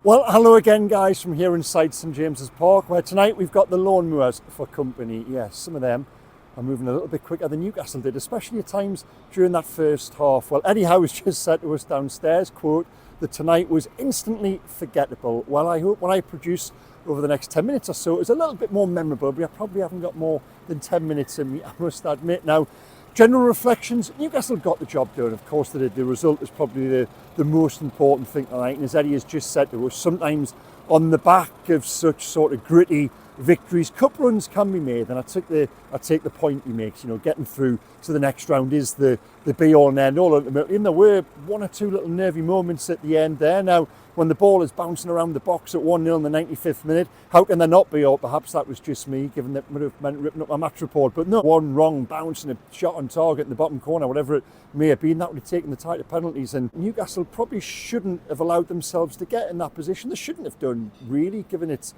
Well, hello again, guys, from here inside St James's Park, where tonight we've got the lawnmowers for company. Yes, some of them are moving a little bit quicker than Newcastle did, especially at times during that first half. Well, Eddie Howe has just said to us downstairs, quote, that tonight was instantly forgettable. Well, I hope when I produce over the next 10 minutes or so, it's a little bit more memorable, but I probably haven't got more than 10 minutes in me, I must admit. Now, general reflections, Newcastle got the job done. Of course they did. The result is probably the most important thing tonight. And as Eddie has just said to us, sometimes on the back of such sort of gritty victories, cup runs can be made. And I take the point he makes, getting through to the next round is the be all and end all ultimately. And there were one or two little nervy moments at the end there. Now, when the ball is bouncing around the box at 1-0 in the 95th minute, how can there not be? Or perhaps that was just me, given that it would have meant ripping up my match report. But no, one wrong bounce and a shot on target in the bottom corner, whatever it may have been, that would have taken the tighter penalties. And Newcastle probably shouldn't have allowed themselves to get in that position. They shouldn't have done, really, given its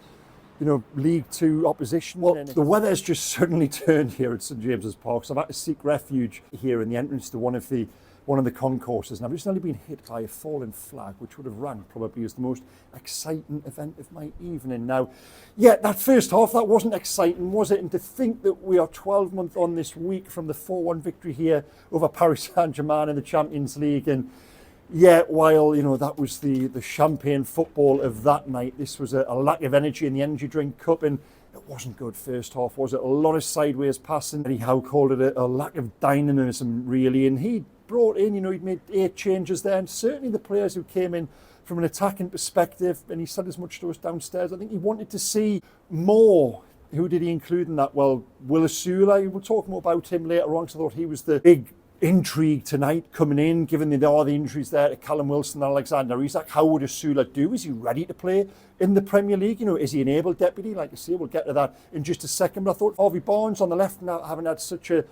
League Two opposition. Well, the weather has just suddenly turned here at St James's Park, so I've had to seek refuge here in the entrance to one of the concourses, and I've just only been hit by a fallen flag, which would have ranked probably as the most exciting event of my evening. Now, yeah, that first half, that wasn't exciting, was it? And to think that we are 12 months on this week from the 4-1 victory here over Paris Saint-Germain in the Champions League, and yeah, while, that was the champagne football of that night, this was a lack of energy in the energy drink cup, and it wasn't good first half, was it? A lot of sideways passing. Eddie Howe called it a lack of dynamism, really, and he brought in, he'd made 8 changes there, and certainly the players who came in from an attacking perspective, and he said as much to us downstairs, I think he wanted to see more. Who did he include in that? Well, Osula, we'll talk more about him later on, because I thought he was the big intrigue tonight coming in, given there are the injuries there to Callum Wilson and Alexander Isak. How would Osula do? Is he ready to play in the Premier League? Is he an able deputy? Like I say, we'll get to that in just a second. But I thought Harvey Barnes on the left, now having had such a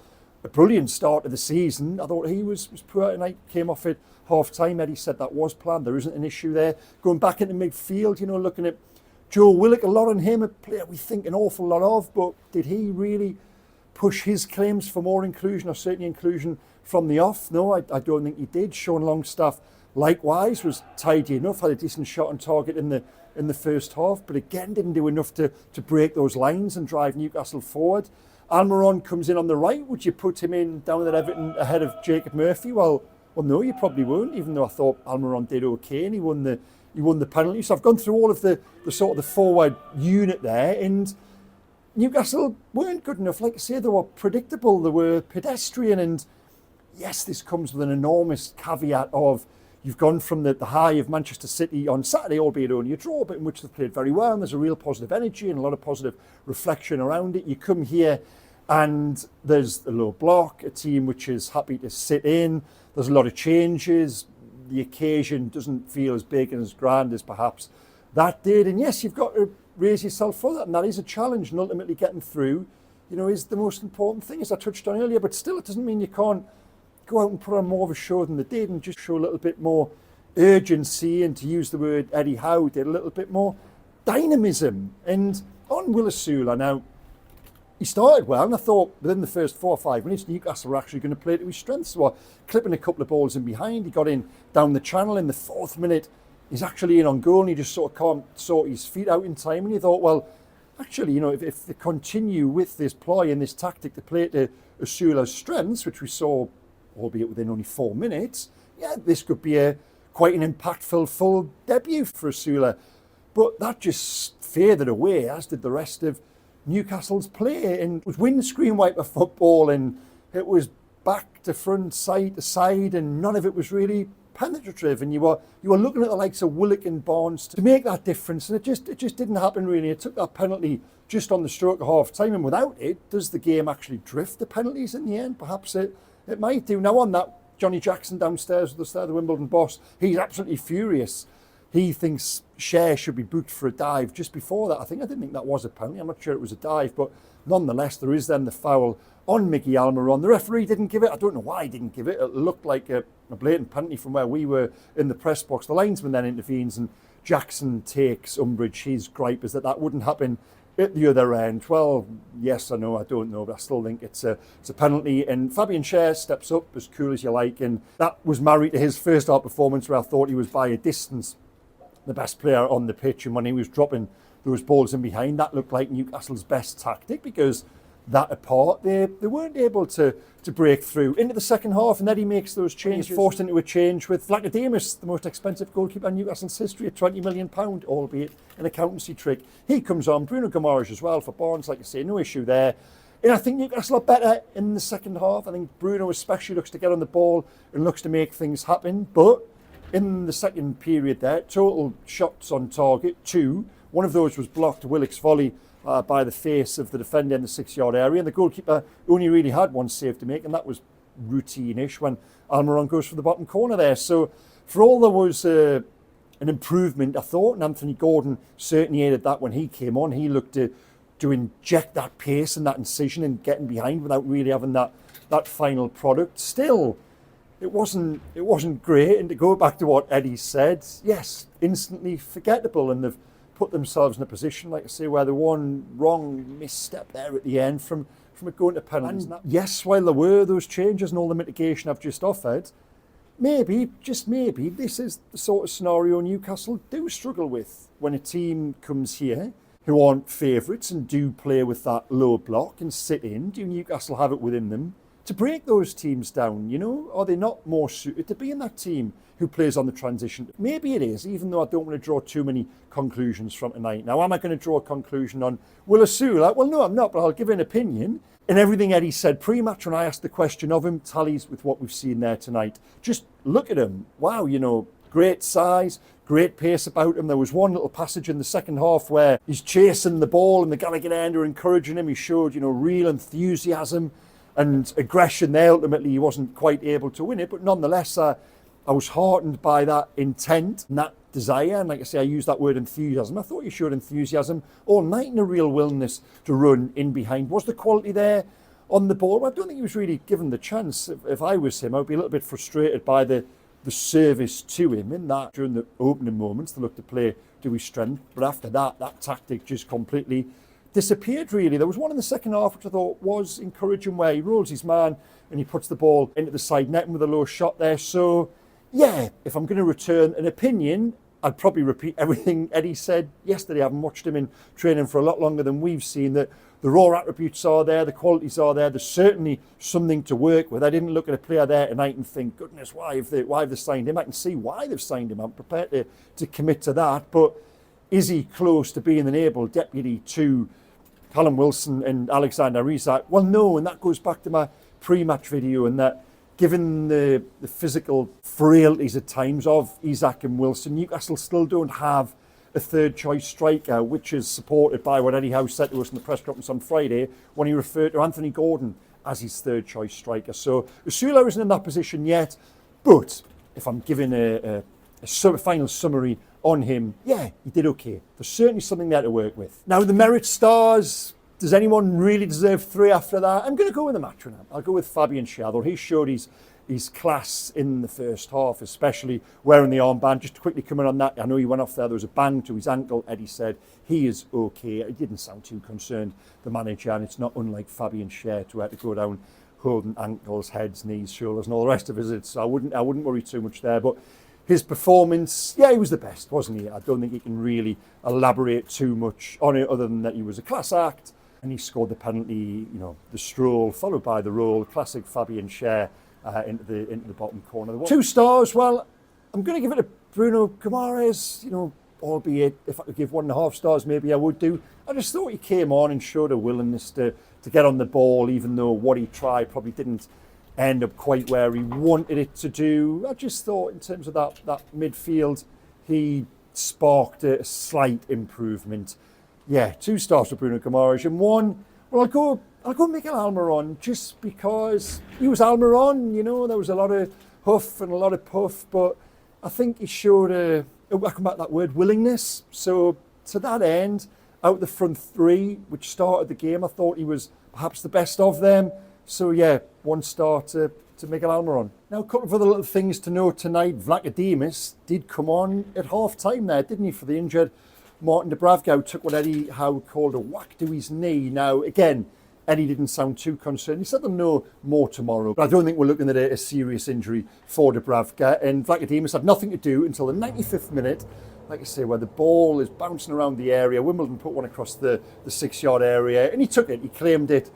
brilliant start to the season, I thought he was poor tonight, came off at half-time. Eddie said that was planned. There isn't an issue there. Going back into midfield, looking at Joe Willock, a lot on him, a player we think an awful lot of, but did he really push his claims for more inclusion, or certainly inclusion from the off? No, I don't think he did. Sean Longstaff, likewise, was tidy enough, had a decent shot on target in the first half, but again didn't do enough to break those lines and drive Newcastle forward. Almiron comes in on the right. Would you put him in down at Everton ahead of Jacob Murphy? Well, no, you probably won't, even though I thought Almiron did okay and he won the penalty. So I've gone through all of the sort of the forward unit there, and Newcastle weren't good enough. Like I say, they were predictable, they were pedestrian, and yes, this comes with an enormous caveat of you've gone from the high of Manchester City on Saturday, albeit only a draw, but in which they've played very well, and there's a real positive energy and a lot of positive reflection around it. You come here and there's a low block, a team which is happy to sit in, there's a lot of changes, the occasion doesn't feel as big and as grand as perhaps that did, and yes, you've got to raise yourself for that, and that is a challenge, and ultimately getting through, is the most important thing, as I touched on earlier. But still, it doesn't mean you can't go out and put on more of a show than they did, and just show a little bit more urgency, and to use the word Eddie Howe did, a little bit more dynamism. And on Osula, now, he started well, and I thought within the first 4 or 5 minutes, Newcastle were actually going to play to his strengths. So clipping a couple of balls in behind, he got in down the channel in the 4th minute. He's actually in on goal, and he just sort of can't sort his feet out in time. And he thought, well, actually, if they continue with this ploy and this tactic to play to Osula's strengths, which we saw, albeit within only 4 minutes, yeah, this could be quite an impactful full debut for Osula. But that just faded away, as did the rest of Newcastle's play. And it was windscreen wiper football, and it was back to front, side to side, and none of it was really penetrative, and you were looking at the likes of Willock and Barnes to make that difference, and it just didn't happen really. It took that penalty just on the stroke of half time, and without it, does the game actually drift to penalties in the end? Perhaps it might do. Now on that, Johnny Jackson downstairs with us there, the Wimbledon boss, he's absolutely furious. He thinks Cher should be booked for a dive just before that. I didn't think that was a penalty. I'm not sure it was a dive, but nonetheless, there is then the foul on Miggy Almiron. The referee didn't give it. I don't know why he didn't give it. It looked like a blatant penalty from where we were in the press box. The linesman then intervenes, and Jackson takes umbrage. His gripe is that wouldn't happen at the other end. Well, yes or no, I don't know, but I still think it's a penalty. And Fabian Schär steps up, as cool as you like, and that was married to his first half performance, where I thought he was by a distance the best player on the pitch, and when he was dropping those balls in behind, that looked like Newcastle's best tactic, because that apart, they weren't able to break through into the second half, and Eddie makes those changes. He's forced into a change with Vlachodimos, the most expensive goalkeeper in Newcastle's history, at £20 million, albeit an accountancy trick. He comes on, Bruno Guimaraes as well for Barnes, like I say, no issue there. And I think Newcastle are better in the second half. I think Bruno especially looks to get on the ball and looks to make things happen, but in the second period there, total shots on target, 2. One of those was blocked, Willock's volley, by the face of the defender in the 6-yard area, and the goalkeeper only really had one save to make, and that was routine-ish when Almiron goes for the bottom corner there. So for all there was an improvement, I thought, and Anthony Gordon certainly aided that when he came on. He looked to inject that pace and that incision and getting behind without really having that final product. Still, it wasn't great, and to go back to what Eddie said, yes, instantly forgettable, and they've put themselves in a position, like I say, where the one wrong misstep there at the end from it going to penalties. And yes, while there were those changes and all the mitigation I've just offered, maybe, just maybe, this is the sort of scenario Newcastle do struggle with when a team comes here who aren't favourites and do play with that low block and sit in. Do Newcastle have it within them to break those teams down? You know, are they not more suited to be in that team who plays on the transition? Maybe it is, even though I don't want to draw too many conclusions from tonight. Now, am I going to draw a conclusion on Will Osula? Well, no, I'm not, but I'll give an opinion. And everything Eddie said pre-match when I asked the question of him tallies with what we've seen there tonight. Just look at him. Wow, you know, great size, great pace about him. There was one little passage in the second half where he's chasing the ball and the Gallagher end are encouraging him. He showed, you know, real enthusiasm and aggression there. Ultimately, he wasn't quite able to win it, but nonetheless, I was heartened by that intent and that desire. And like I say, I use that word enthusiasm. I thought he showed enthusiasm all night and a real willingness to run in behind. Was the quality there on the ball? Well, I don't think he was really given the chance. If I was him, I would be a little bit frustrated by the service to him in that during the opening moments, they looked to play to his strength. But after that tactic just completely disappeared, really. There was one in the second half which I thought was encouraging, where he rolls his man and he puts the ball into the side net with a low shot there. So, yeah, if I'm going to return an opinion, I'd probably repeat everything Eddie said yesterday. I haven't watched him in training for a lot longer than we've seen. That the raw attributes are there, the qualities are there. There's certainly something to work with. I didn't look at a player there tonight and think, goodness, why have they signed him? I can see why they've signed him. I'm prepared to commit to that. But is he close to being an able deputy to Callum Wilson and Alexander Isak? Well, no, and that goes back to my pre-match video, and that given the physical frailties at times of Isak and Wilson, Newcastle still don't have a third choice striker, which is supported by what Eddie Howe said to us in the press conference on Friday when he referred to Anthony Gordon as his third choice striker. So Osula isn't in that position yet, but if I'm giving a final summary on him, yeah, he did okay. There's certainly something there to work with. Now, the merit stars, does anyone really deserve 3 after that? I'm going to go with the match winner. I'll go with Fabian Schär. He showed his class in the first half, especially wearing the armband. Just quickly coming on that, I know he went off there. There was a bang to his ankle. Eddie said he is okay. He didn't sound too concerned, the manager, and it's not unlike Fabian Schär to have to go down holding ankles, heads, knees, shoulders, and all the rest of it. So I wouldn't worry too much there. But his performance, yeah, he was the best, wasn't he? I don't think he can really elaborate too much on it other than that he was a class act. And he scored the penalty, you know, the stroll, followed by the roll, classic Fabian Schär into the bottom corner. 2 stars, well, I'm going to give it to Bruno Guimaraes, you know, albeit if I could give 1.5 stars, maybe I would do. I just thought he came on and showed a willingness to get on the ball, even though what he tried probably didn't end up quite where he wanted it to do. I just thought in terms of that midfield, he sparked a slight improvement. Yeah, 2 stars for Bruno Guimaraes, and 1, well, I'll go Miguel Almiron, just because he was Almiron, you know, there was a lot of huff and a lot of puff, but I think he showed I come back to that word, willingness. So to that end, out the front 3, which started the game, I thought he was perhaps the best of them. So yeah, 1 star to Miguel Almiron. Now, a couple of other little things to note tonight. Vlachodimos did come on at half-time there, didn't he, for the injured Martin Dubravka, who took what Eddie Howe called a whack to his knee. Now, again, Eddie didn't sound too concerned. He said they'll know more tomorrow. But I don't think we're looking at a serious injury for Dubravka. And Vlachodimos had nothing to do until the 95th minute. like I say, where the ball is bouncing around the area. Wimbledon put one across the 6-yard area, and he took it. He claimed it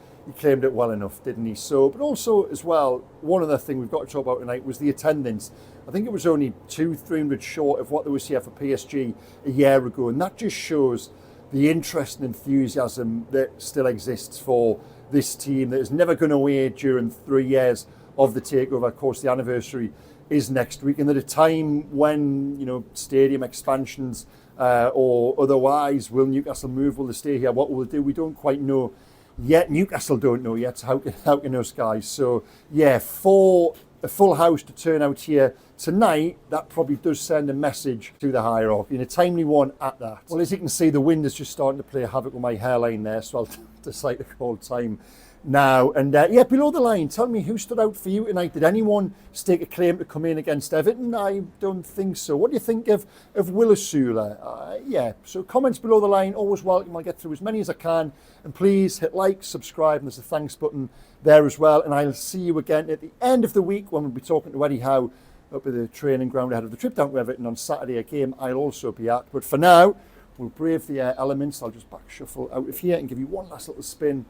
well enough, didn't he? So, but also as well, one other thing we've got to talk about tonight was the attendance. I think it was only 200-300 short of what there was here for PSG a year ago, and that just shows the interest and enthusiasm that still exists for this team that is never going away during 3 years of the takeover. Of course, the anniversary is next week, and at a time when, you know, stadium expansions or otherwise, will Newcastle move? Will they stay here? What will they do? We don't quite know yet. Newcastle don't know yet. So how can us guys? So yeah, for a full house to turn out here tonight, that probably does send a message to the hierarchy, and a timely one at that. Well, as you can see, the wind is just starting to play havoc with my hairline there, so I'll decide to call time now. And yeah, below the line, tell me who stood out for you tonight. Did anyone stake a claim to come in against Everton? I don't think so. What do you think of Will Osula? Yeah, so comments below the line, always welcome. I'll get through as many as I can. And please hit like, subscribe, and there's a thanks button there as well. And I'll see you again at the end of the week when we'll be talking to Eddie Howe up at the training ground ahead of the trip down to Everton on Saturday, a game I'll also be at. But for now, we'll brave the elements. I'll just back shuffle out of here and give you one last little spin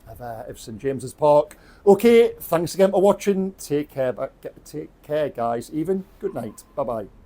of St James's Park. Okay, thanks again for watching. Take care, guys. Even good night. Bye bye.